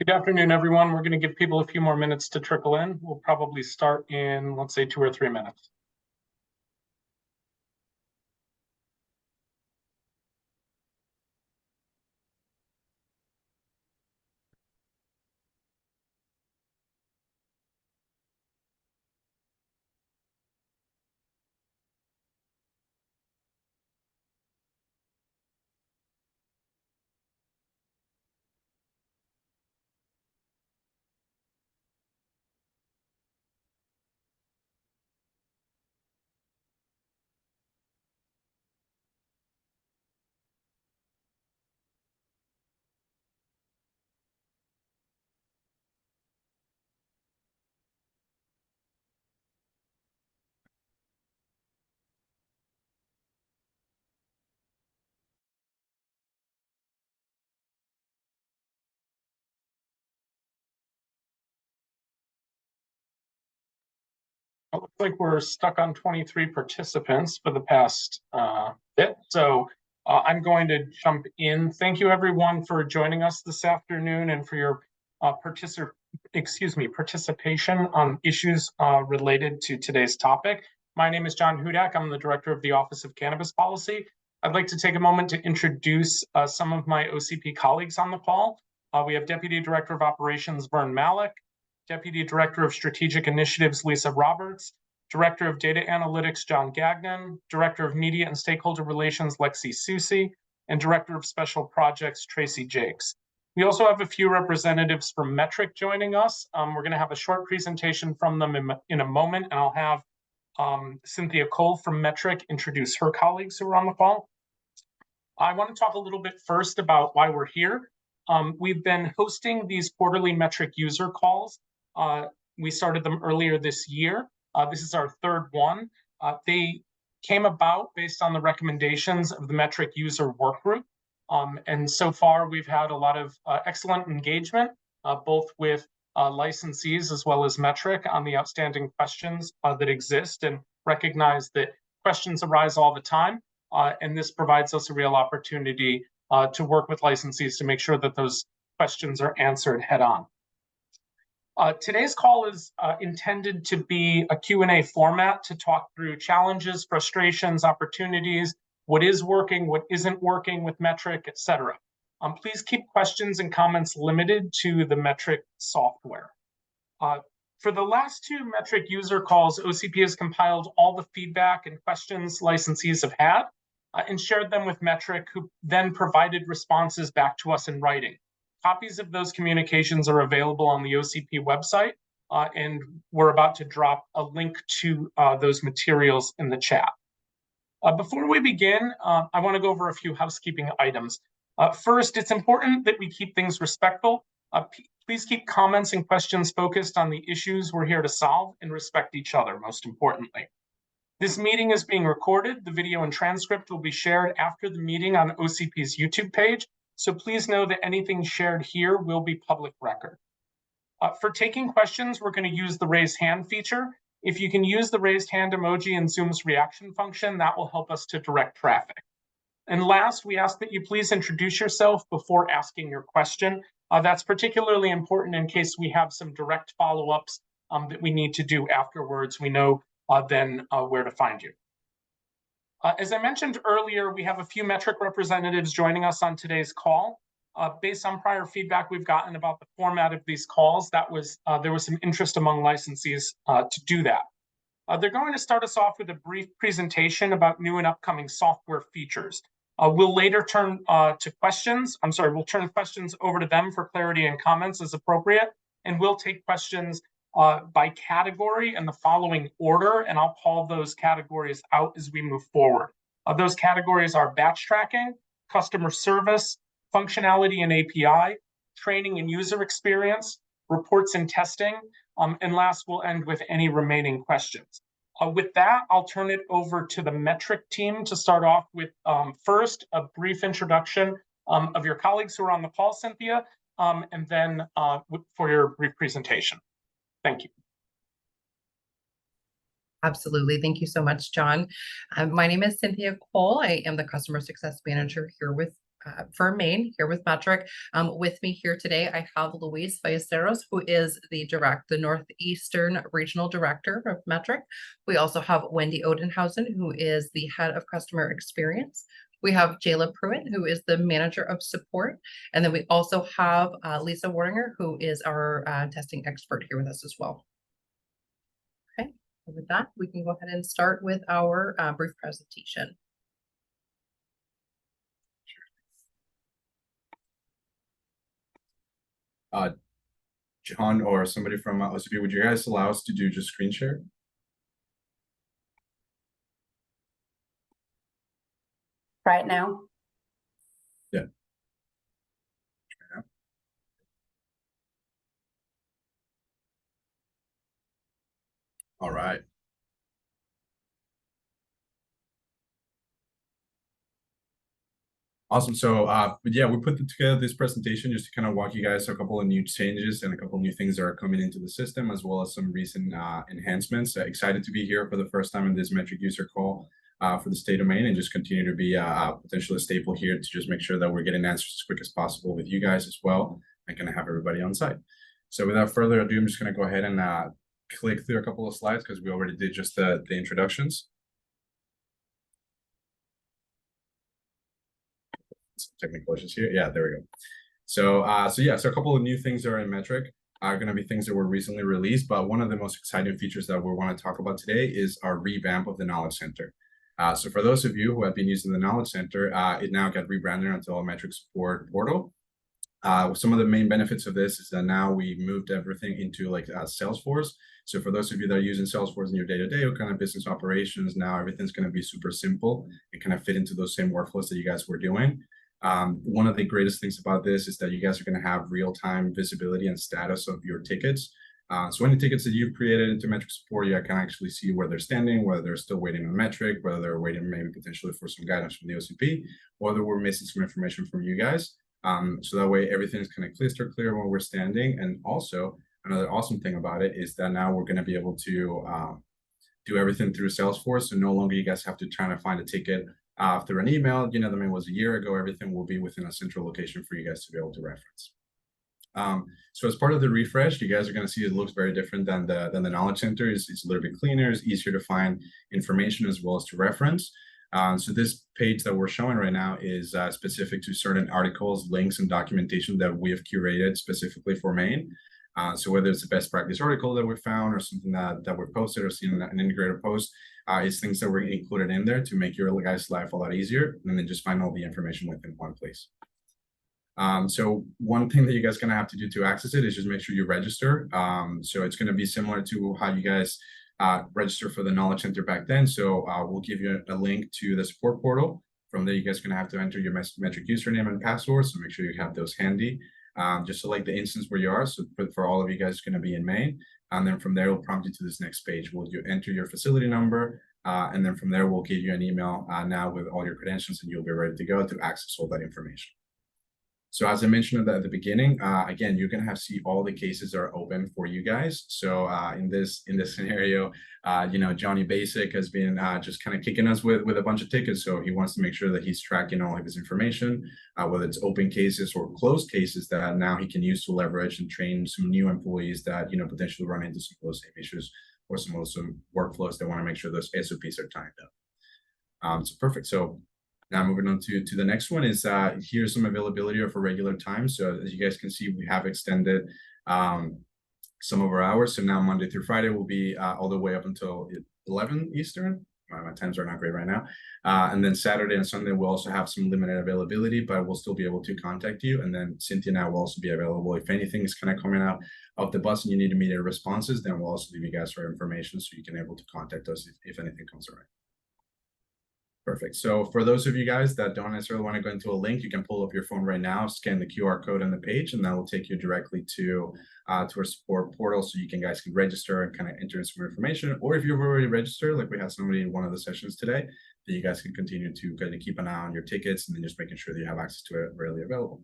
Good afternoon, everyone. We're going to give people a few more minutes to trickle in. We'll probably start in, let's say, 2 or 3 minutes. It looks like we're stuck on 23 participants for the past bit. So I'm going to jump in. Thank you, everyone, for joining us this afternoon and for your participation on issues related to today's topic. My name is John Hudak. I'm the Director of the Office of Cannabis Policy. I'd like to take a moment to introduce some of my OCP colleagues on the call. We have Deputy Director of Operations, Vern Malik, Deputy Director of Strategic Initiatives, Lisa Roberts, Director of Data Analytics, John Gagnon, Director of Media and Stakeholder Relations, Lexi Susi, and Director of Special Projects, Tracy Jakes. We also have a few representatives from Metrc joining us. We're going to have a short presentation from them in a moment, and I'll have Cynthia Cole from Metrc introduce her colleagues who are on the call. I want to talk a little bit first about why we're here. We've been hosting these quarterly Metrc user calls. We started them earlier this year. This is our third one. They came about based on the recommendations of the Metrc user workgroup. And so far, we've had a lot of excellent engagement, both with licensees as well as Metrc on the outstanding questions that exist, and recognize that questions arise all the time. And this provides us a real opportunity to work with licensees to make sure that those questions are answered head on. Today's call is intended to be a Q&A format to talk through challenges, frustrations, opportunities, what is working, what isn't working with Metrc, et cetera. Please keep questions and comments limited to the Metrc software. For the last 2 Metrc user calls, OCP has compiled all the feedback and questions licensees have had and shared them with Metrc, who then provided responses back to us in writing. Copies of those communications are available on the OCP website, and we're about to drop a link to those materials in the chat. Before we begin, I want to go over a few housekeeping items. First, it's important that we keep things respectful. Please keep comments and questions focused on the issues we're here to solve and respect each other, most importantly. This meeting is being recorded. The video and transcript will be shared after the meeting on OCP's YouTube page, so please know that anything shared here will be public record. For taking questions, we're going to use the raise hand feature. If you can use the raised hand emoji in Zoom's reaction function, that will help us to direct traffic. And last, we ask that you please introduce yourself before asking your question. That's particularly important in case we have some direct follow-ups that we need to do afterwards. We know then where to find you. As I mentioned earlier, we have a few Metrc representatives joining us on today's call. Based on prior feedback we've gotten about the format of these calls, there was some interest among licensees to do that. They're going to start us off with a brief presentation about new and upcoming software features. We'll later turn to questions. We'll turn questions over to them for clarity and comments as appropriate, and we'll take questions by category in the following order, and I'll call those categories out as we move forward. Those categories are batch tracking, customer service, functionality and API, training and user experience, reports and testing, and last we'll end with any remaining questions. With that, I'll turn it over to the Metrc team to start off with first a brief introduction of your colleagues who are on the call, Cynthia, and then for your brief presentation. Thank you. Absolutely. Thank you so much, John. My name is Cynthia Cole. I am the Customer Success Manager here with for Maine here with Metrc. With me here today, I have Luis Ballesteros, who is the Northeastern Regional Director of Metrc. We also have Wendy Odenhausen, who is the Head of Customer Experience. We have Jayla Pruitt, who is the Manager of Support. And then we also have Lisa Wardinger, who is our testing expert here with us as well. Okay, and with that, we can go ahead and start with our brief presentation. John or somebody from OCP, would you guys allow us to do just screen share? Right now? Yeah. All right. Awesome. So, but yeah, we put together this presentation just to kind of walk you guys through a couple of new changes and a couple of new things that are coming into the system, as well as some recent enhancements. Excited to be here for the first time in this Metrc user call for the state of Maine, and just continue to be potentially a staple here to just make sure that we're getting answers as quick as possible with you guys as well, and kind of have everybody on site. So without further ado, I'm just going to go ahead and click through a couple of slides because we already did just the introductions. Technical issues here. Yeah, there we go. So, so a couple of new things that are in Metrc are going to be things that were recently released, but one of the most exciting features that we want to talk about today is our revamp of the Knowledge Center. So for those of you who have been using the Knowledge Center, it now got rebranded onto a Metrc Support portal. Some of the main benefits of this is that now we moved everything into like Salesforce. So for those of you that are using Salesforce in your day-to-day or kind of business operations, now everything's going to be super simple and kind of fit into those same workflows that you guys were doing. One of the greatest things about this is that you guys are going to have real-time visibility and status of your tickets. So any tickets that you've created into Metrc Support, you can actually see where they're standing, whether they're still waiting on Metrc, whether they're waiting maybe potentially for some guidance from the OCP, or whether we're missing some information from you guys. So that way everything's kind of crystal clear where we're standing. And also another awesome thing about it is that now we're going to be able to do everything through Salesforce. So no longer you guys have to try to find a ticket through an email. You know, the mail was a year ago. Everything will be within a central location for you guys to be able to reference. So as part of the refresh, you guys are going to see it looks very different than the Knowledge Center. It's a little bit cleaner. It's easier to find information as well as to reference. So this page that we're showing right now is specific to certain articles, links, and documentation that we have curated specifically for Maine. So whether it's a best practice article that we found or something that we've posted or seen an integrated post, is things that were included in there to make your guys' life a lot easier, and then just find all the information within one place. So one thing that you guys are going to have to do to access it is just make sure you register. So it's going to be similar to how you guys register for the Knowledge Center back then. So we'll give you a link to the support portal. From there, you guys are going to have to enter your Metrc username and password. So make sure you have those handy. Just select the instance where you are. So for all of you guys, it's going to be in Maine. And then from there, it'll prompt you to this next page. Will you enter your facility number? And then from there, we'll give you an email now with all your credentials, and you'll be ready to go to access all that information. So as I mentioned at the beginning, again, you're going to see all the cases are open for you guys. So in this scenario, Johnny Basic has been just kind of kicking us with a bunch of tickets. So he wants to make sure that he's tracking all of his information, whether it's open cases or closed cases that now he can use to leverage and train some new employees that, potentially run into some of those same issues or some workflows that want to make sure those SOPs are timed up. So perfect. So now moving on to the next one is here's some availability of a regular time. So as you guys can see, we have extended some of our hours. So now Monday through Friday will be all the way up until 11 Eastern. My times are not great right now. And then Saturday and Sunday we'll also have some limited availability, but we'll still be able to contact you. And then Cynthia now will also be available. If anything is kind of coming out of the bus and you need immediate responses, then we'll also leave you guys our information so you can able to contact us if anything comes around. Perfect. So for those of you guys that don't necessarily want to go into a link, you can pull up your phone right now, scan the QR code on the page, and that will take you directly to our support portal so you guys can register and kind of enter in some information. Or if you've already registered, like we had somebody in one of the sessions today, that you guys can continue to kind of keep an eye on your tickets and then just making sure that you have access to it readily available.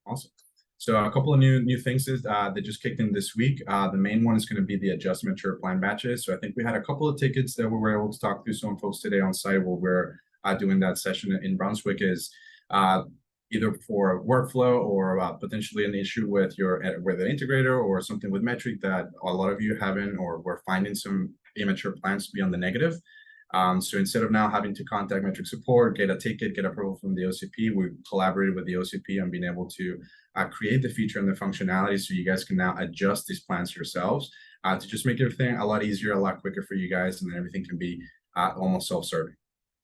Awesome. So a couple of new things that just kicked in this week. The main one is going to be the adjustment to plan batches. So I think we had a couple of tickets that we were able to talk to some folks today on site where we're doing that session in Brunswick is either for workflow or potentially an issue with with an integrator or something with Metrc that a lot of you haven't or were finding some immature plans to be on the negative. So instead of now having to contact Metrc support, get a ticket, get approval from the OCP, we collaborated with the OCP on being able to create the feature and the functionality so you guys can now adjust these plans yourselves to just make everything a lot easier, a lot quicker for you guys, and then everything can be almost self-serving.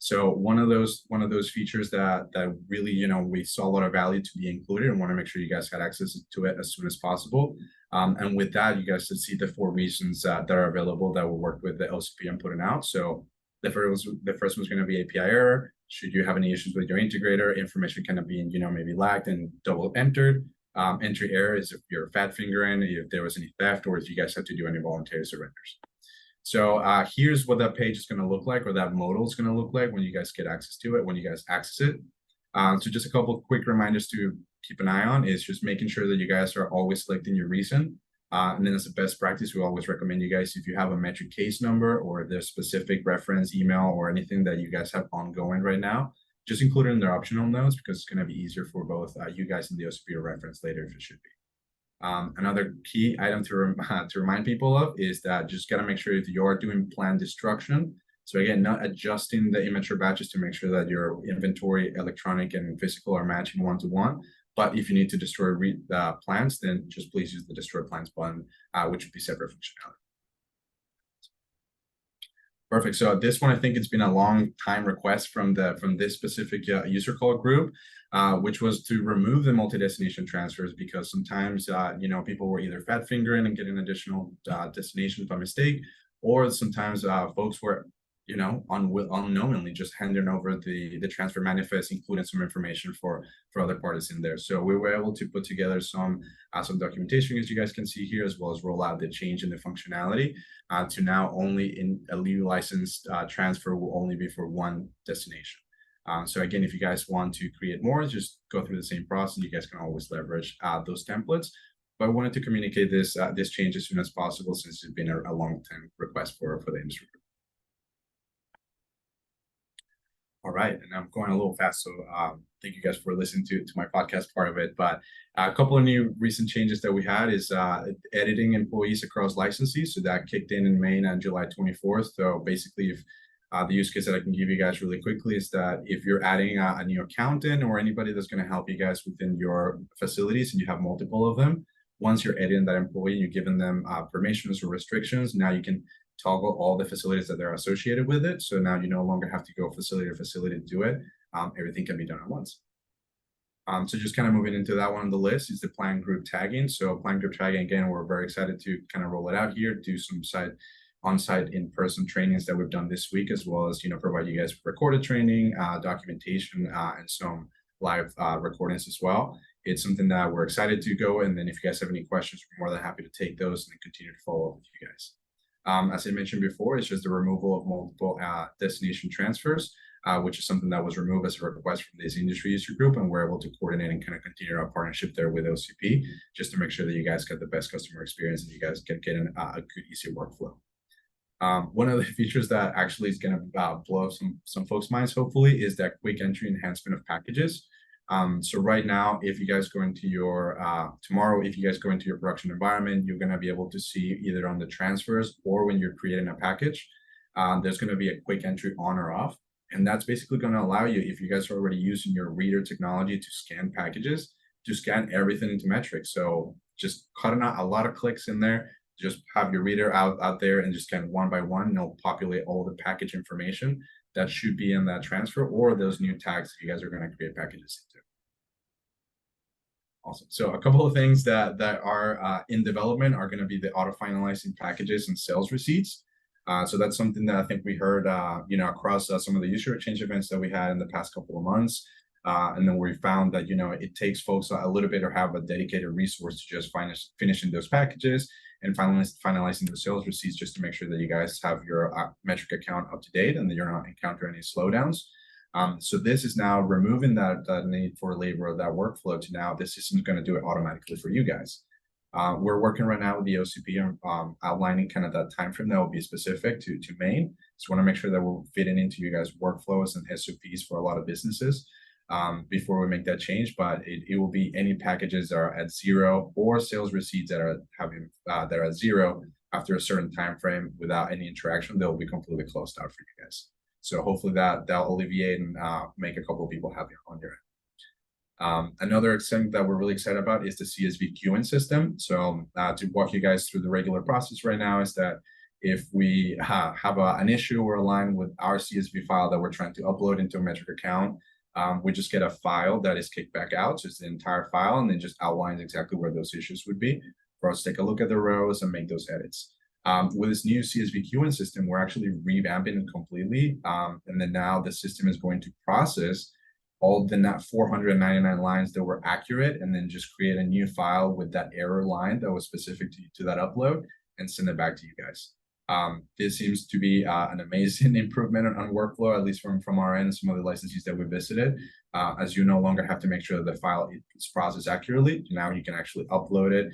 So one of those features that really, we saw a lot of value to be included and want to make sure you guys had access to it as soon as possible. And with that, you guys should see the 4 reasons that are available that will work with the OCP I'm putting out. So the first one's going to be API error. Should you have any issues with your integrator, information kind of being, maybe lagged and double entered. Entry error is if you're fat fingering, if there was any theft, or if you guys had to do any voluntary surrenders. So here's what that page is going to look like, or that modal is going to look like when you guys get access to it, when you guys access it. So just a couple of quick reminders to keep an eye on is just making sure that you guys are always selecting your reason. And then as a best practice, we always recommend you guys, if you have a Metrc case number or there's specific reference email or anything that you guys have ongoing right now, just include it in their optional notes because it's going to be easier for both you guys and the OCP to reference later if it should be. Another key item to remind people of is that just got to make sure if you are doing plan destruction. So again, not adjusting the immature batches to make sure that your inventory, electronic and physical are matching 1-to-1. But if you need to destroy plans, then just please use the destroy plans button, which would be separate functionality. Perfect. So this one, I think it's been a long time request from this specific user call group, which was to remove the multi-destination transfers because sometimes people were either fat fingering and getting additional destinations by mistake, or sometimes folks were unknowingly just handing over the transfer manifest, including some information for other parties in there. So we were able to put together some documentation, as you guys can see here, as well as roll out the change in the functionality to now only in a legal licensed transfer will only be for one destination. So again, if you guys want to create more, just go through the same process. You guys can always leverage those templates. But I wanted to communicate this change as soon as possible since it's been a long-time request for the industry. All right, and I'm going a little fast, so thank you guys for listening to my podcast part of it. But a couple of new recent changes that we had is editing employees across licenses. So that kicked in May and July 24th. So basically, if the use case that I can give you guys really quickly is that if you're adding a new accountant or anybody that's going to help you guys within your facilities and you have multiple of them, once you're editing that employee, you're giving them permissions or restrictions, now you can toggle all the facilities that they're associated with it. So now you no longer have to go facility to facility to do it. Everything can be done at once. So just kind of moving into that one on the list is the plan group tagging. So plan group tagging, again, we're very excited to kind of roll it out here, do some on-site in-person trainings that we've done this week, as well as, provide you guys with recorded training, documentation, and some live recordings as well. It's something that we're excited to go. And then if you guys have any questions, we're more than happy to take those and then continue to follow up with you guys. As I mentioned before, it's just the removal of multiple destination transfers, which is something that was removed as a request from this industry user group, and we're able to coordinate and kind of continue our partnership there with OCP, just to make sure that you guys get the best customer experience and you guys can get a good, easy workflow. One of the features that actually is going to blow up some folks' minds, hopefully, is that quick entry enhancement of packages. So right now, if you guys go into your tomorrow, if you guys go into your production environment, you're going to be able to see either on the transfers or when you're creating a package, there's going to be a quick entry on or off. And that's basically going to allow you, if you guys are already using your reader technology to scan packages, to scan everything into Metrc. So just cutting out a lot of clicks in there, just have your reader out there and just scan one by one, and it'll populate all the package information that should be in that transfer or those new tags that you guys are going to create packages into. Awesome. So a couple of things that are in development are going to be the auto finalizing packages and sales receipts. So that's something that I think we heard, across some of the user exchange events that we had in the past couple of months. And then we found that, it takes folks a little bit or have a dedicated resource to just finishing those packages and finalizing the sales receipts just to make sure that you guys have your Metrc account up to date and that you're not encountering any slowdowns. So this is now removing that need for labor, that workflow, to now this system is going to do it automatically for you guys. We're working right now with the OCP outlining kind of that time frame that will be specific to Maine. Just want to make sure that we're fitting into you guys' workflows and SOPs for a lot of businesses before we make that change. But it will be any packages that are at 0 or sales receipts that are at 0 after a certain time frame without any interaction. They'll be completely closed out for you guys. So hopefully that'll alleviate and make a couple of people happy on your end. Another thing that we're really excited about is the CSV queuing system. So to walk you guys through the regular process right now is that if we have an issue or a line with our CSV file that we're trying to upload into a Metrc account, we just get a file that is kicked back out. So it's the entire file, and then just outlines exactly where those issues would be for us to take a look at the rows and make those edits. With this new CSV queuing system, we're actually revamping it completely. And then now the system is going to process all the 499 lines that were accurate, and then just create a new file with that error line that was specific to that upload and send it back to you guys. This seems to be an amazing improvement on workflow, at least from our end, some of the licensees that we visited, as you no longer have to make sure that the file is processed accurately. Now you can actually upload it,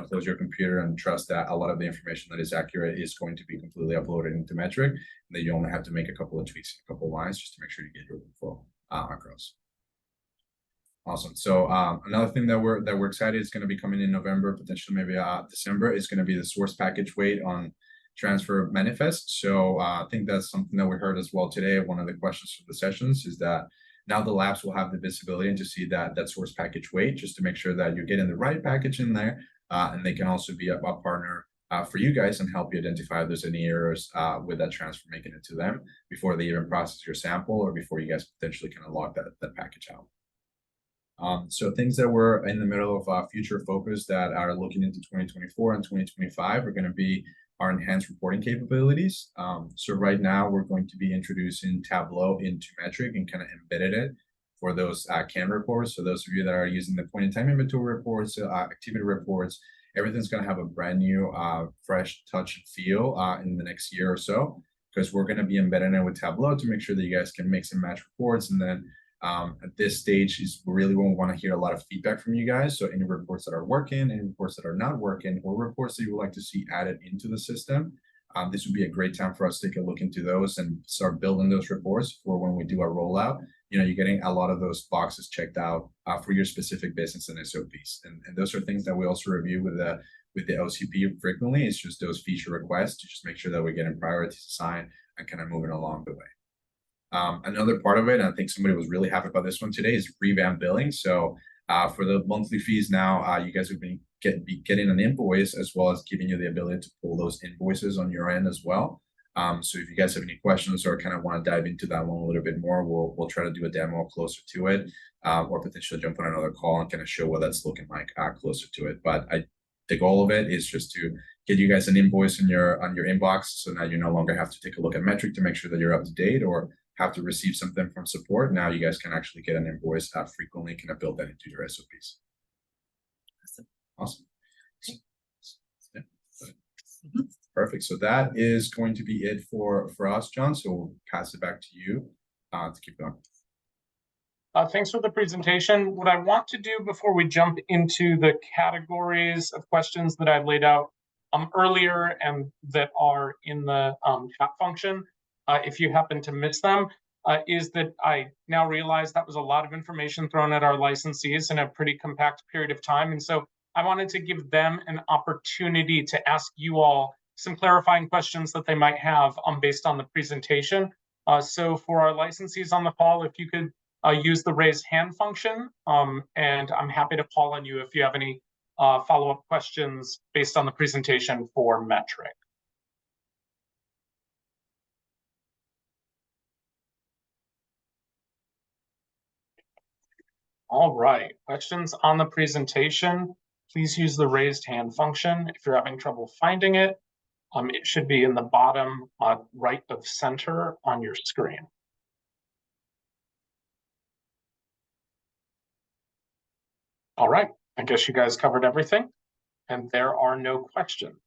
close your computer and trust that a lot of the information that is accurate is going to be completely uploaded into Metrc, and that you only have to make a couple of tweaks, a couple of lines just to make sure you get your workflow across. Awesome. So another thing that we're excited is going to be coming in November, potentially maybe December, is going to be the source package weight on transfer manifest. So I think that's something that we heard as well today. One of the questions for the sessions is that now the labs will have the visibility and to see that source package weight, just to make sure that you're getting the right package in there, and they can also be a partner for you guys and help you identify if there's any errors with that transfer, making it to them before they even process your sample or before you guys potentially kind of log that package out. So things that we're in the middle of future focus that are looking into 2024 and 2025 are going to be our enhanced reporting capabilities. So right now we're going to be introducing Tableau into Metrc and kind of embedded it for those CAN reports. So those of you that are using the point-in-time inventory reports, activity reports, everything's going to have a brand new, fresh touch and feel in the next year or so, because we're going to be embedding it with Tableau to make sure that you guys can mix and match reports. And then at this stage we really won't want to hear a lot of feedback from you guys. So any reports that are working, any reports that are not working, or reports that you would like to see added into the system, this would be a great time for us to take a look into those and start building those reports for when we do our rollout. You're getting a lot of those boxes checked out for your specific business and SOPs. And those are things that we also review with the OCP frequently. It's just those feature requests to just make sure that we're getting priorities assigned and kind of moving along the way. Another part of it, and I think somebody was really happy about this one today, is revamp billing. So for the monthly fees now, you guys will be getting an invoice as well as giving you the ability to pull those invoices on your end as well. So if you guys have any questions or kind of want to dive into that one a little bit more, we'll try to do a demo closer to it, or potentially jump on another call and kind of show what that's looking like closer to it. But the goal of it is just to get you guys an invoice on your inbox, so now you no longer have to take a look at Metrc to make sure that you're up to date or have to receive something from support. Now you guys can actually get an invoice frequently, kind of build that into your SOPs. Awesome. Perfect. So that is going to be it for us, John. So we'll pass it back to you to keep going. Thanks for the presentation. What I want to do before we jump into the categories of questions that I laid out earlier and that are in the chat function, if you happen to miss them, is that I now realize that was a lot of information thrown at our licensees in a pretty compact period of time. And so I wanted to give them an opportunity to ask you all some clarifying questions that they might have based on the presentation. So for our licensees on the call, if you could use the raise hand function, and I'm happy to call on you if you have any follow-up questions based on the presentation for Metrc. All right, questions on the presentation, please use the raised hand function. If you're having trouble finding it, it should be in the bottom right of center on your screen. All right, I guess you guys covered everything, and there are no questions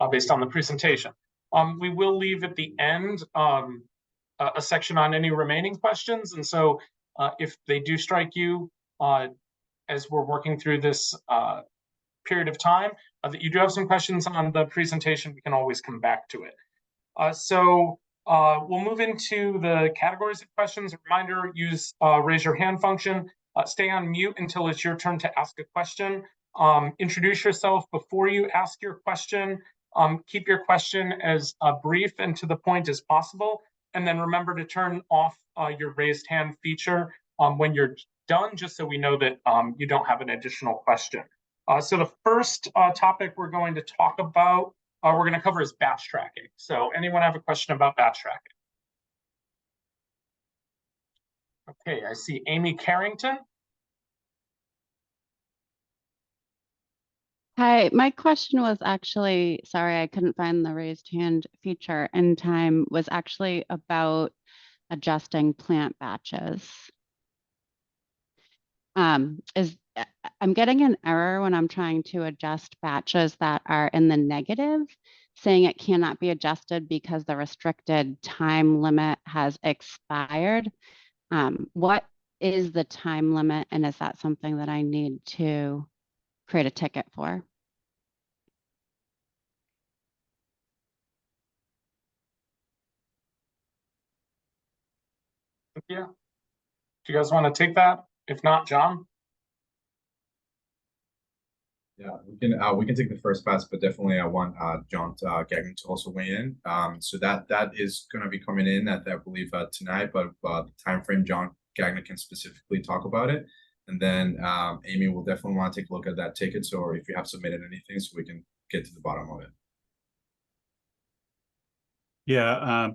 based on the presentation. We will leave at the end a section on any remaining questions, and so if they do strike you as we're working through this period of time, that you do have some questions on the presentation, we can always come back to it. So We'll move into the categories of questions. Reminder, use raise your hand function. Stay on mute until it's your turn to ask a question. Introduce yourself before you ask your question. Keep your question as brief and to the point as possible. And then remember to turn off your raised hand feature when you're done, just so we know that you don't have an additional question. So the first topic we're going to talk about, we're going to cover is batch tracking. So anyone have a question about batch tracking? Okay, I see Amy Carrington. Hi, my question was actually, sorry, I couldn't find the raised hand feature in time, was actually about adjusting plant batches. I'm getting an error when I'm trying to adjust batches that are in the negative, saying it cannot be adjusted because the restricted time limit has expired. What is the time limit, and is that something that I need to create a ticket for? Yeah. Do you guys want to take that? If not, John? Yeah, we can take the first pass, but definitely I want John Gagnon to also weigh in. So that is going to be coming in at I believe tonight, but the time frame John Gagnon can specifically talk about it, and then Amy will definitely want to take a look at that ticket. So if you have submitted anything, so we can get to the bottom of it. Yeah,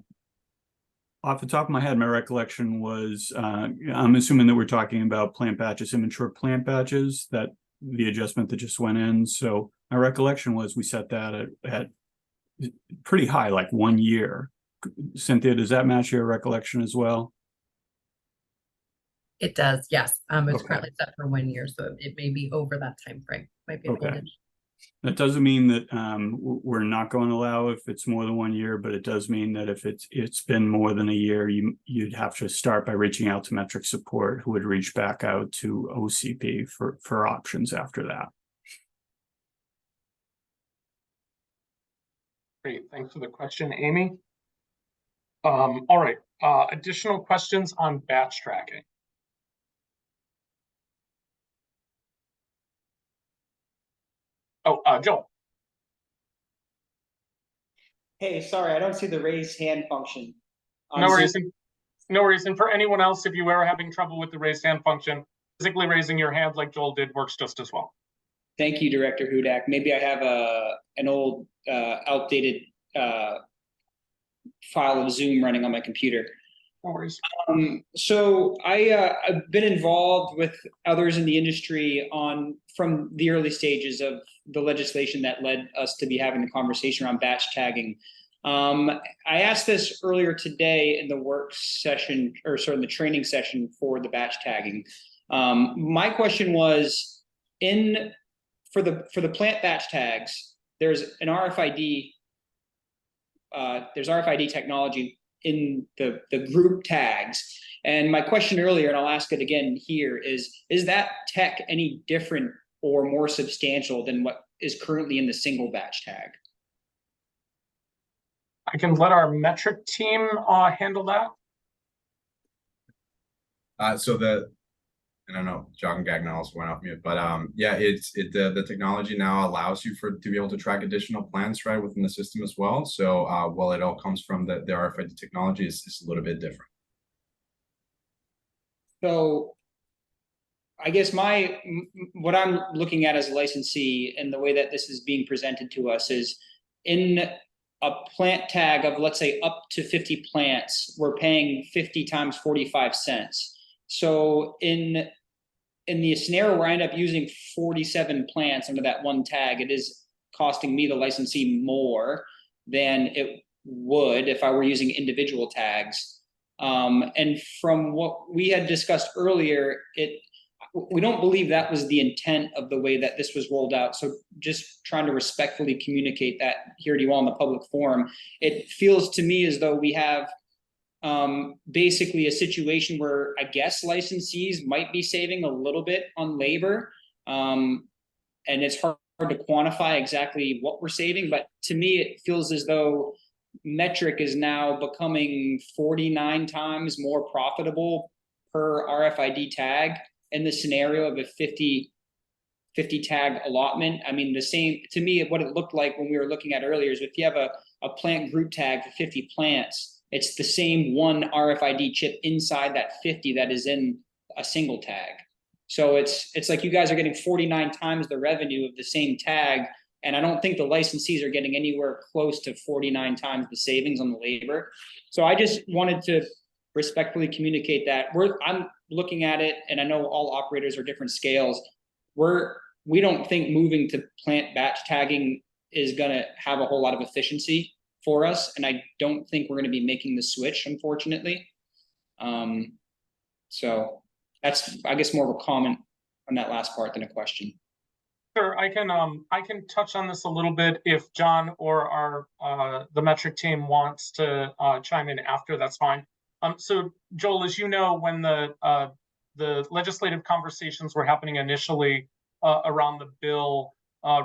off the top of my head, my recollection was I'm assuming that we're talking about plant batches, immature plant batches, that the adjustment that just went in. So my recollection was we set that at pretty high, like 1 year. Cynthia, does that match your recollection as well? It does, yes. It's Okay. currently set for 1 year, so it may be over that time frame. Might be Okay. holding. That doesn't mean that we're not going to allow if it's more than 1 year, but it does mean that if it's been more than a year, you'd have to start by reaching out to Metrc support, who would reach back out to OCP for options after that. Great, thanks for the question, Amy. All right, additional questions on batch tracking. Oh, Joel. Hey, sorry, I don't see the raise hand function. on No Zoom. reason. No reason. For anyone else, if you are having trouble with the raised hand function, physically raising your hand like Joel did works just as well. Thank you, Director Hudak. Maybe I have an old outdated file of Zoom running on my computer. No worries. So I've been involved with others in the industry from the early stages of the legislation that led us to be having the conversation around batch tagging. I asked this earlier today in the work session, or sorry, in the training session for the batch tagging. My question was, for the plant batch tags, there's an RFID. There's RFID technology in the group tags. And my question earlier, and I'll ask it again here, is that tech any different or more substantial than what is currently in the single batch tag? I can let our Metrc team handle that. I don't know, John Gagnon also went off mute, but yeah, the technology now allows you to be able to track additional plants right within the system as well. So while it all comes from the RFID technology, is a little bit different. So I guess what I'm looking at as a licensee and the way that this is being presented to us is, in a plant tag of, let's say, up to 50 plants, we're paying 50 times 45 cents. So in the scenario where I end up using 47 plants under that one tag, it is costing me, the licensee, more than it would if I were using individual tags. And from what we had discussed earlier, we don't believe that was the intent of the way that this was rolled out. So just trying to respectfully communicate that here to you all in the public forum. It feels to me as though we have basically a situation where I guess licensees might be saving a little bit on labor. And it's hard to quantify exactly what we're saving, but to me, it feels as though Metrc is now becoming 49 times more profitable per RFID tag in the scenario of a 50 tag allotment. I mean, the same to me, what it looked like when we were looking at earlier is if you have a plant group tag for 50 plants, it's the same one RFID chip inside that 50 that is in a single tag. So it's like you guys are getting 49 times the revenue of the same tag. And I don't think the licensees are getting anywhere close to 49 times the savings on the labor. So I just wanted to respectfully communicate that I'm looking at it, and I know all operators are different scales. We don't think moving to plant batch tagging is going to have a whole lot of efficiency for us. And I don't think we're going to be making the switch, unfortunately. So that's, I guess, more of a comment on that last part than a question. Sure, I can touch on this a little bit if John or our the Metrc team wants to chime in after. That's fine. So Joel, as you know, when the legislative conversations were happening initially around the bill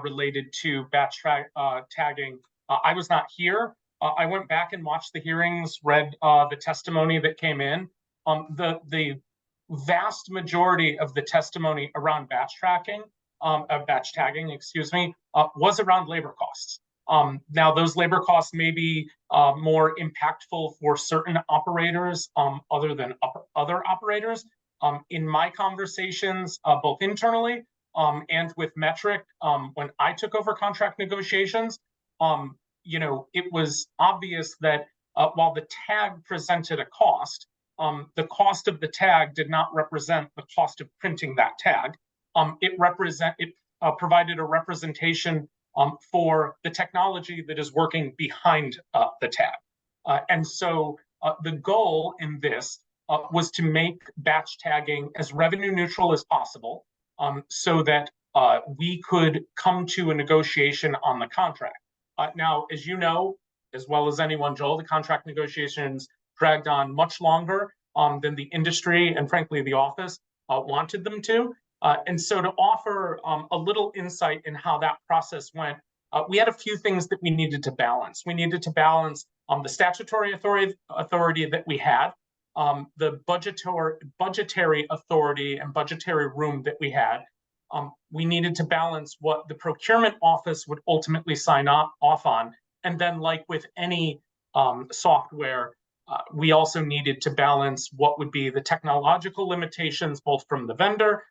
related to batch tagging, I was not here. I went back and watched the hearings, read the testimony that came in. The vast majority of the testimony around batch tagging, excuse me, was around labor costs. Now, those labor costs may be more impactful for certain operators other than other operators. In my conversations, both internally and with Metrc, when I took over contract negotiations, it was obvious that while the tag presented a cost, the cost of the tag did not represent the cost of printing that tag. It provided a representation for the technology that is working behind the tag. And so the goal in this was to make batch tagging as revenue neutral as possible so that we could come to a negotiation on the contract. Now, as you know, as well as anyone, Joel, the contract negotiations dragged on much longer than the industry and frankly the office wanted them to. And so to offer a little insight in how that process went, we had a few things that we needed to balance. We needed to balance the statutory authority that we had, the budgetary authority and budgetary room that we had. We needed to balance what the procurement office would ultimately sign off on. And then, like with any software, we also needed to balance what would be the technological limitations, both from the vendor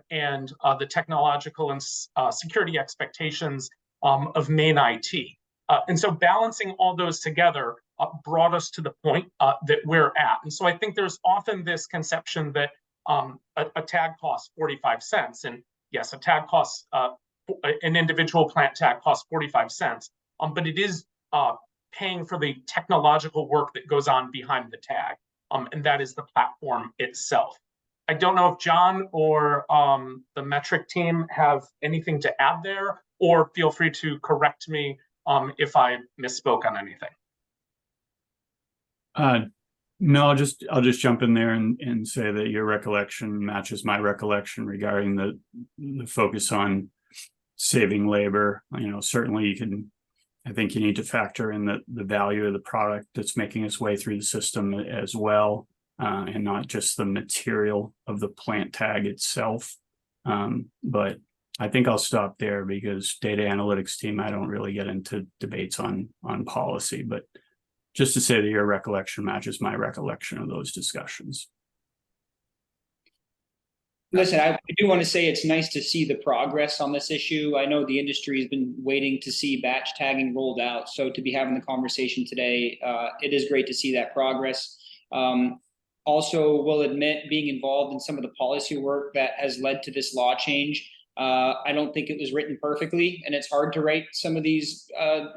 and the technological and security expectations of main IT. And so balancing all those together brought us to the point that we're at. And so I think there's often this conception that a tag costs 45 cents. And yes, a tag costs, an individual plant tag costs 45 cents, but it is paying for the technological work that goes on behind the tag, and that is the platform itself. I don't know if John or the Metrc team have anything to add there, or feel free to correct me if I misspoke on anything. No, I'll just jump in there and say that your recollection matches my recollection regarding the focus on saving labor. Certainly I think you need to factor in the value of the product that's making its way through the system as well, and not just the material of the plant tag itself. But I think I'll stop there because data analytics team, I don't really get into debates on policy, but just to say that your recollection matches my recollection of those discussions. Listen, I do want to say it's nice to see the progress on this issue. I know the industry has been waiting to see batch tagging rolled out. So to be having the conversation today, it is great to see that progress. Also, will admit being involved in some of the policy work that has led to this law change. I don't think it was written perfectly, and it's hard to write some of these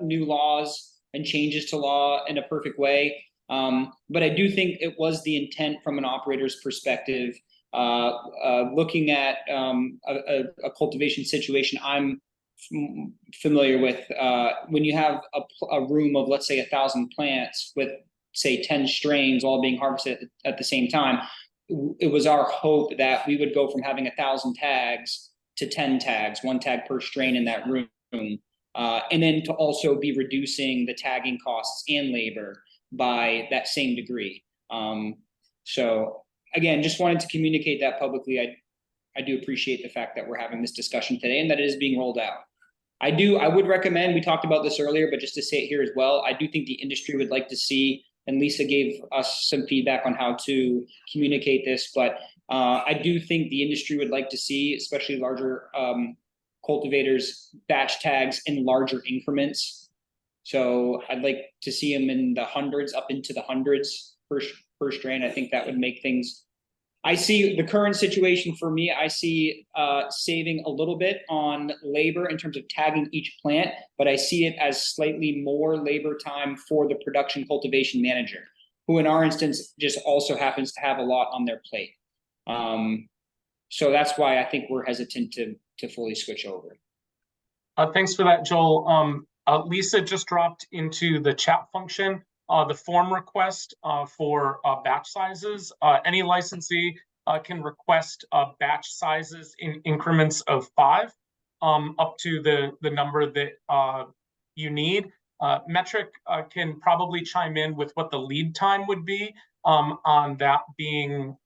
new laws and changes to law in a perfect way. But I do think it was the intent from an operator's perspective. Looking at a cultivation situation I'm familiar with, when you have a room of, let's say, 1,000 plants with, say, 10 strains all being harvested at the same time, it was our hope that we would go from having 1,000 tags to 10 tags, one tag per strain in that room. And then to also be reducing the tagging costs and labor by that same degree. So again, just wanted to communicate that publicly. I do appreciate the fact that we're having this discussion today and that it is being rolled out. I would recommend, we talked about this earlier, but just to say it here as well, I do think the industry would like to see, and Lisa gave us some feedback on how to communicate this, but I do think the industry would like to see, especially larger cultivators, batch tags in larger increments. So I'd like to see them in the hundreds, up into the hundreds per strain. I think that would make things. I see the current situation for me, I see saving a little bit on labor in terms of tagging each plant, but I see it as slightly more labor time for the production cultivation manager, who in our instance just also happens to have a lot on their plate. So that's why I think we're hesitant to fully switch over. Thanks for that, Joel. Lisa just dropped into the chat function the form request for batch sizes. Any licensee can request batch sizes in increments of 5 up to the number that you need. Metrc can probably chime in with what the lead time would be on that being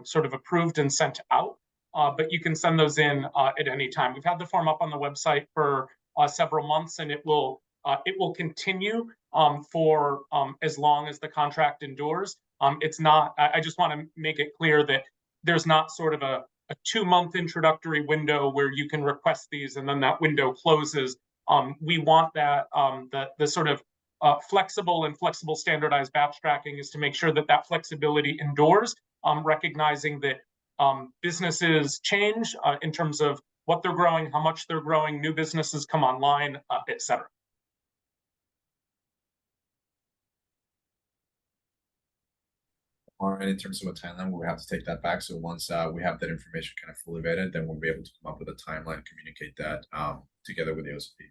sort of approved and sent out. But you can send those in at any time. We've had the form up on the website for several months, and it will continue for as long as the contract endures. It's not. I just want to make it clear that there's not sort of a 2-month introductory window where you can request these and then that window closes. We want that the sort of flexible standardized batch tracking is to make sure that that flexibility endures, recognizing that businesses change in terms of what they're growing, how much they're growing, new businesses come online, et cetera. All right, in terms of a timeline, we have to take that back. So once we have that information kind of fully vetted, then we'll be able to come up with a timeline and communicate that together with the OCP.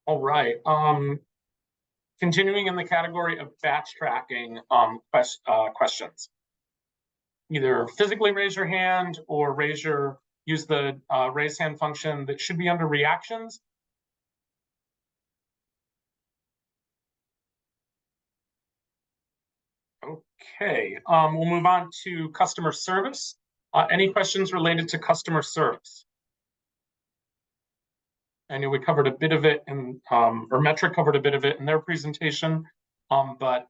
All right. Continuing in the category of batch tracking questions. Either physically raise your hand or use the raise hand function that should be under reactions. Okay, we'll move on to customer service. Any questions related to customer service? I know we covered a bit of it or Metrc covered a bit of it in their presentation, but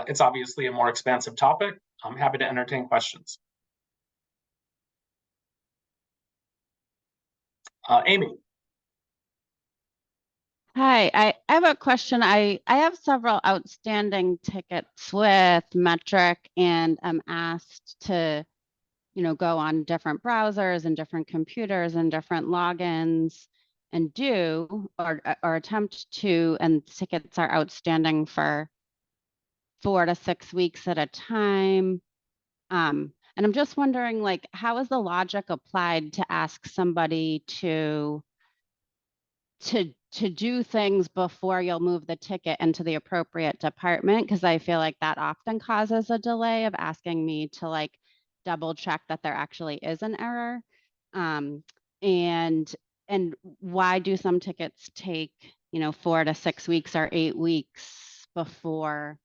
it's obviously a more expansive topic. I'm happy to entertain questions. Amy. Hi, I have a question. I have several outstanding tickets with Metrc, and I'm asked to, go on different browsers and different computers and different logins and do or attempt to, and tickets are outstanding for 4 to 6 weeks at a time. And I'm just wondering, like, how is the logic applied to ask somebody to do things before you'll move the ticket into the appropriate department? Because I feel like that often causes a delay of asking me to like double check that there actually is an error. And why do some tickets take 4 to 6 weeks or 8 weeks before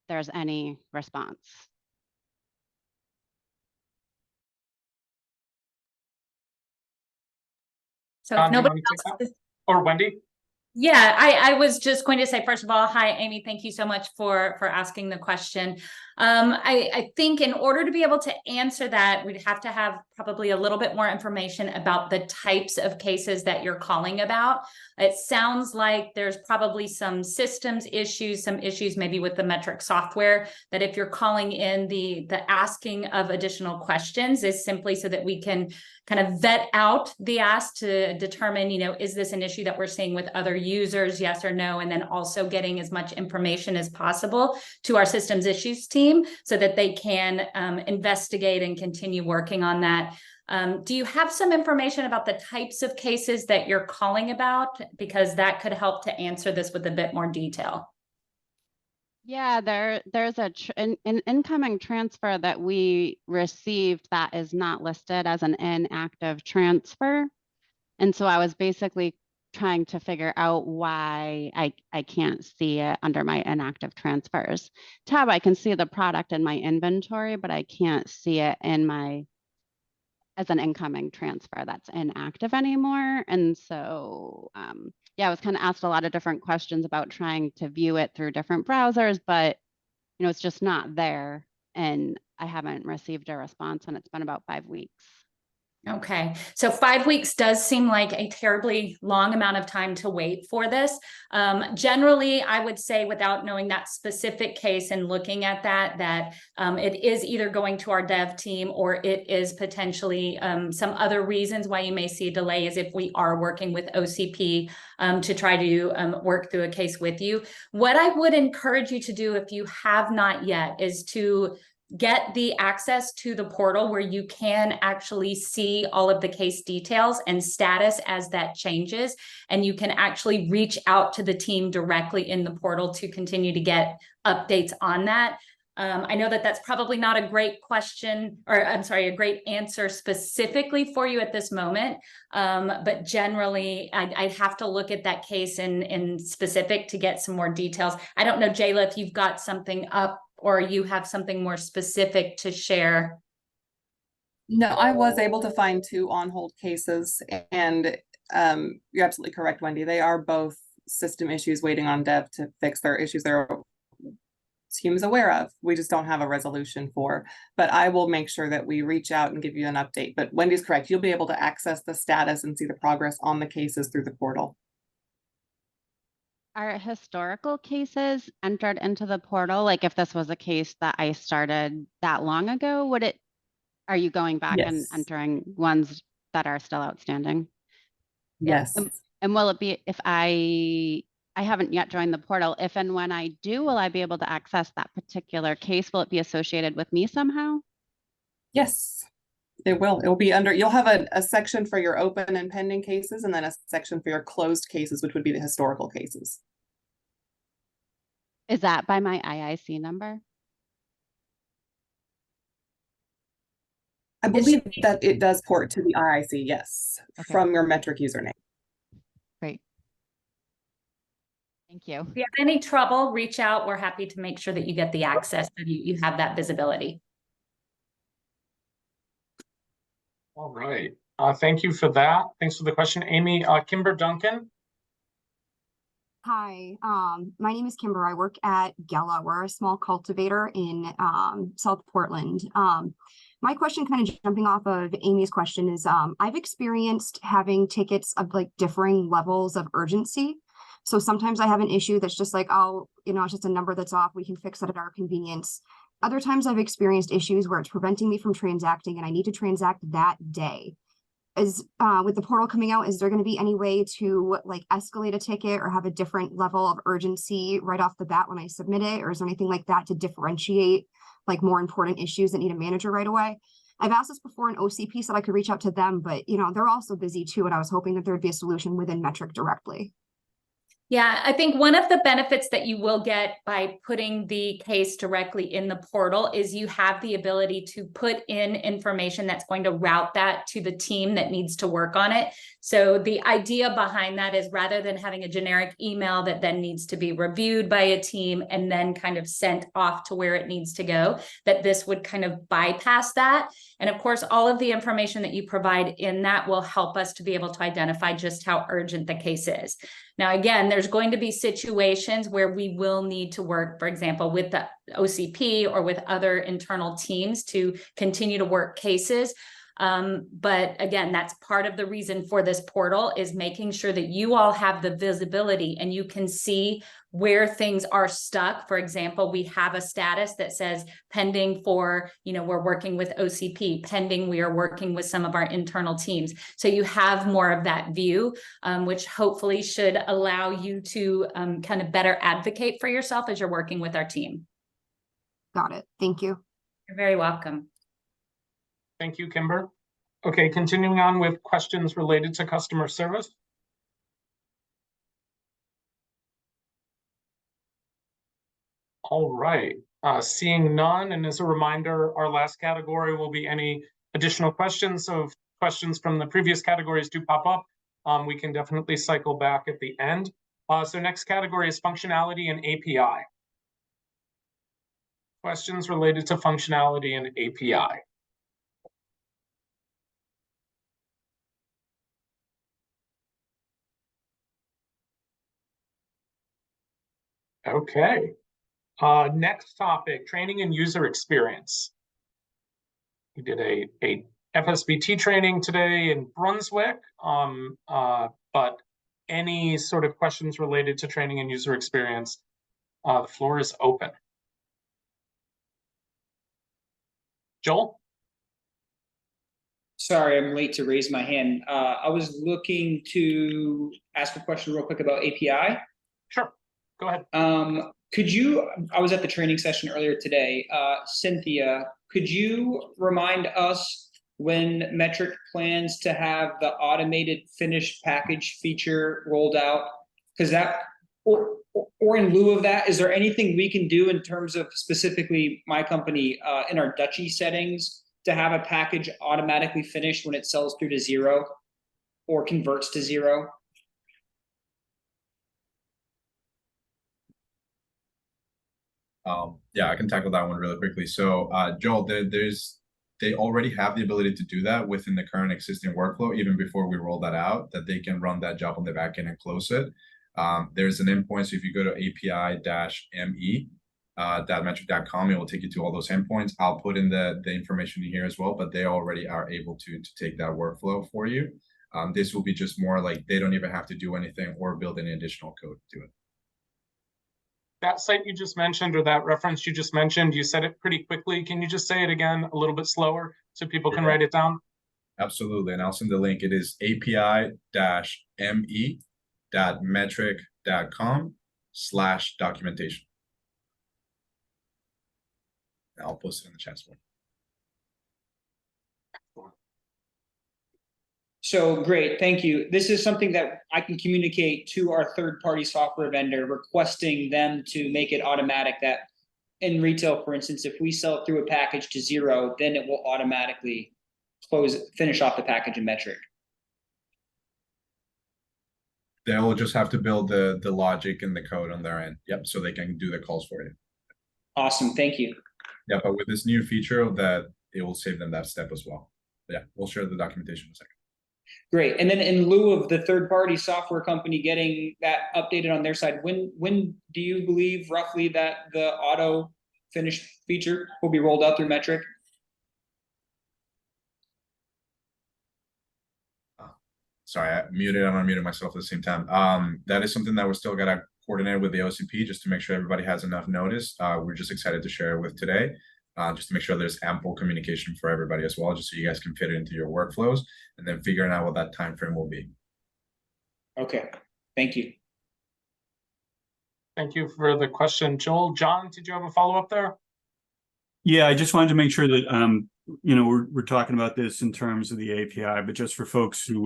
there's any response? So if nobody else, or Wendy? Yeah, I was just going to say, first of all, hi, Amy, thank you so much for asking the question. I think in order to be able to answer that, we'd have to have probably a little bit more information about the types of cases that you're calling about. It sounds like there's probably some systems issues, some issues maybe with the Metrc software, that if you're calling in the asking of additional questions is simply so that we can kind of vet out the ask to determine, is this an issue that we're seeing with other users, yes or no, and then also getting as much information as possible to our systems issues team so that they can investigate and continue working on that. Do you have some information about the types of cases that you're calling about? Because that could help to answer this with a bit more detail. Yeah, there's an incoming transfer that we received that is not listed as an inactive transfer. And so I was basically trying to figure out why I can't see it under my inactive transfers tab. I can see the product in my inventory, but I can't see it in my as an incoming transfer that's inactive anymore. And so, yeah, I was kind of asked a lot of different questions about trying to view it through different browsers, but it's just not there. And I haven't received a response, and it's been about 5 weeks. Okay, so 5 weeks does seem like a terribly long amount of time to wait for this. Generally, I would say, without knowing that specific case and looking at that it is either going to our dev team, or it is potentially some other reasons why you may see a delay, is if we are working with OCP to try to work through a case with you. What I would encourage you to do, if you have not yet, is to get the access to the portal where you can actually see all of the case details and status as that changes, and you can actually reach out to the team directly in the portal to continue to get updates on that. I know that that's probably not a great question, or I'm sorry, a great answer specifically for you at this moment. But generally, I'd have to look at that case in specific to get some more details. I don't know, Jayla, if you've got something up or you have something more specific to share. No, I was able to find 2 on-hold cases, and you're absolutely correct, Wendy. They are both system issues waiting on dev to fix their issues they're team is aware of. We just don't have a resolution for, but I will make sure that we reach out and give you an update. But Wendy's correct. You'll be able to access the status and see the progress on the cases through the portal. Are historical cases entered into the portal? Like if this was a case that I started that long ago, are you going back and Yes. entering ones that are still outstanding? Yes. And will it be, if I haven't yet joined the portal, if and when I do, will I be able to access that particular case? Will it be associated with me somehow? Yes, it will. It will be under, you'll have a section for your open and pending cases, and then a section for your closed cases, which would be the historical cases. Is that by my IIC number? I believe that it does port to the IIC, yes, Okay. from your Metrc username. Great. Thank you. If you have any trouble, reach out. We're happy to make sure that you get the access, so you have that visibility. All right. Thank you for that. Thanks for the question, Amy. Kimber Duncan. Hi, my name is Kimber. I work at Gela. We're a small cultivator in South Portland. My question, kind of jumping off of Amy's question, is I've experienced having tickets of like differing levels of urgency. So sometimes I have an issue that's just like, oh, it's just a number that's off. We can fix it at our convenience. Other times I've experienced issues where it's preventing me from transacting and I need to transact that day. With the portal coming out, is there going to be any way to like escalate a ticket or have a different level of urgency right off the bat when I submit it? Or is there anything like that to differentiate like more important issues that need a manager right away? I've asked this before in OCP so that I could reach out to them, but they're also busy too. And I was hoping that there'd be a solution within Metrc directly. Yeah, I think one of the benefits that you will get by putting the case directly in the portal is you have the ability to put in information that's going to route that to the team that needs to work on it. So the idea behind that is, rather than having a generic email that then needs to be reviewed by a team and then kind of sent off to where it needs to go, that this would kind of bypass that. And of course, all of the information that you provide in that will help us to be able to identify just how urgent the case is. Now, again, there's going to be situations where we will need to work, for example, with the OCP or with other internal teams to continue to work cases. But again, that's part of the reason for this portal, is making sure that you all have the visibility and you can see where things are stuck. For example, we have a status that says pending for, we're working with OCP, pending, we are working with some of our internal teams. So you have more of that view, which hopefully should allow you to kind of better advocate for yourself as you're working with our team. Got it. Thank you. You're very welcome. Thank you, Kimber. Okay, continuing on with questions related to customer service. All right, seeing none, and as a reminder, our last category will be any additional questions. So if questions from the previous categories do pop up, We can definitely cycle back at the end. So next category is functionality and API. Questions related to functionality and API. Okay. Next topic, training and user experience. We did a FSBT training today in Brunswick, but any sort of questions related to training and user experience, the floor is open. Joel? Sorry, I'm late to raise my hand. I was looking to ask a question real quick about API. Sure, go ahead. I was at the training session earlier today. Cynthia, could you remind us when Metrc plans to have the automated finished package feature rolled out? Because that, or in lieu of that, is there anything we can do in terms of specifically my company in our Dutchy settings to have a package automatically finished when it sells through to 0 or converts to 0? Yeah, I can tackle that one really quickly. So, Joel, they already have the ability to do that within the current existing workflow, even before we roll that out, that they can run that job on the back end and close it. There's an endpoint, so if you go to api-me, metrc.com, it will take you to all those endpoints. I'll put in the information in here as well, but they already are able to take that workflow for you. This will be just more like they don't even have to do anything or build any additional code to it. That site you just mentioned, or that reference you just mentioned, you said it pretty quickly. Can you just say it again a little bit slower so people can write it down? Absolutely, and I'll send the link. It is api-me.metrc.com/documentation. I'll post it in the chat as well. So great, thank you. This is something that I can communicate to our third-party software vendor, requesting them to make it automatic that in retail, for instance, if we sell through a package to 0, then it will automatically finish off the package in Metrc. They'll just have to build the logic and the code on their end. Yep, so they can do the calls for you. Awesome, thank you. Yeah, but with this new feature, that it will save them that step as well. But yeah, we'll share the documentation in a second. Great. And then in lieu of the third-party software company getting that updated on their side, when do you believe roughly that the auto finish feature will be rolled out through Metrc? Sorry, I muted and unmuted myself at the same time. That is something that we're still gonna coordinate with the OCP just to make sure everybody has enough notice. We're just excited to share it with today. Just to make sure there's ample communication for everybody as well, just so you guys can fit it into your workflows, and then figuring out what that time frame will be. Okay, thank you. Thank you for the question, Joel. John, did you have a follow-up there? Yeah, I just wanted to make sure that we're talking about this in terms of the API, but just for folks who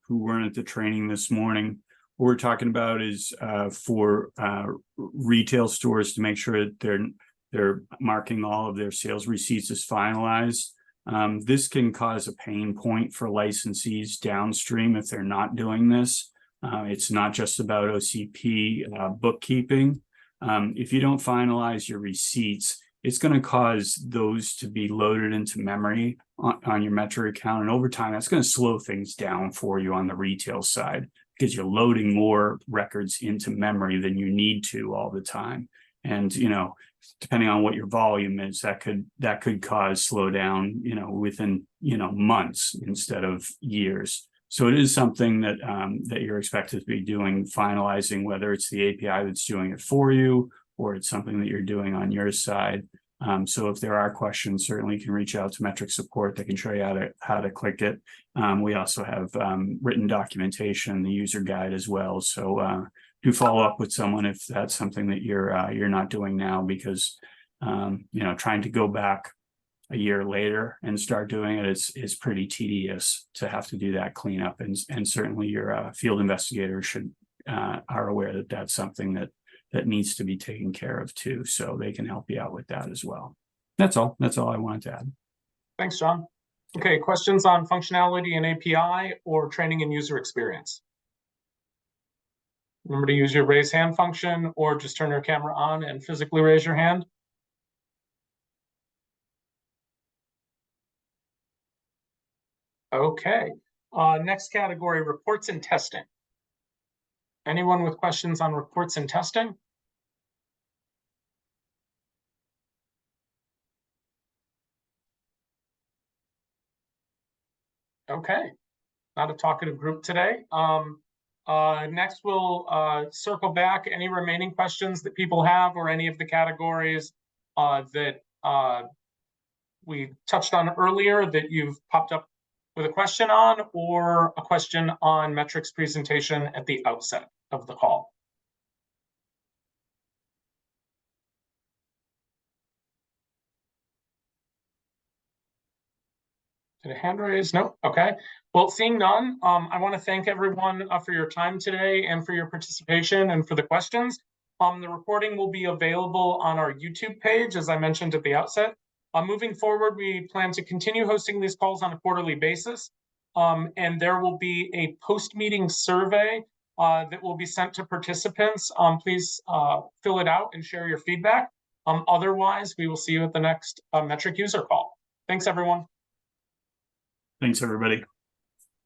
weren't at the training this morning, what we're talking about is for retail stores to make sure that they're marking all of their sales receipts as finalized. This can cause a pain point for licensees downstream if they're not doing this. It's not just about OCP bookkeeping. If you don't finalize your receipts, it's going to cause those to be loaded into memory on your Metrc account. And over time, that's going to slow things down for you on the retail side because you're loading more records into memory than you need to all the time. And, depending on what your volume is, that could cause slowdown, within, months instead of years. So it is something that that you're expected to be doing, finalizing, whether it's the API that's doing it for you or it's something that you're doing on your side. So if there are questions, certainly you can reach out to Metrc support. They can show you how to click it. We also have written documentation, the user guide as well. So do follow up with someone if that's something that you're not doing now, because trying to go back a year later and start doing it is pretty tedious to have to do that cleanup, and certainly your field investigators are aware that that's something that needs to be taken care of too, so they can help you out with that as well. That's all I wanted to add. Thanks, John. Okay, questions on functionality and API or training and user experience? Remember to use your raise hand function or just turn your camera on and physically raise your hand. Okay, next category, reports and testing. Anyone with questions on reports and testing? Okay, not a talkative group today. Next we'll circle back any remaining questions that people have or any of the categories that we touched on earlier that you've popped up with a question on, or a question on Metrc's presentation at the outset of the call. Did a hand raise? No. Okay. Well, seeing none, I want to thank everyone for your time today and for your participation and for the questions. The recording will be available on our YouTube page, as I mentioned at the outset. Moving forward, we plan to continue hosting these calls on a quarterly basis. And there will be a post-meeting survey that will be sent to participants. Please fill it out and share your feedback. Otherwise, we will see you at the next Metrc user call. Thanks, everyone. Thanks, everybody.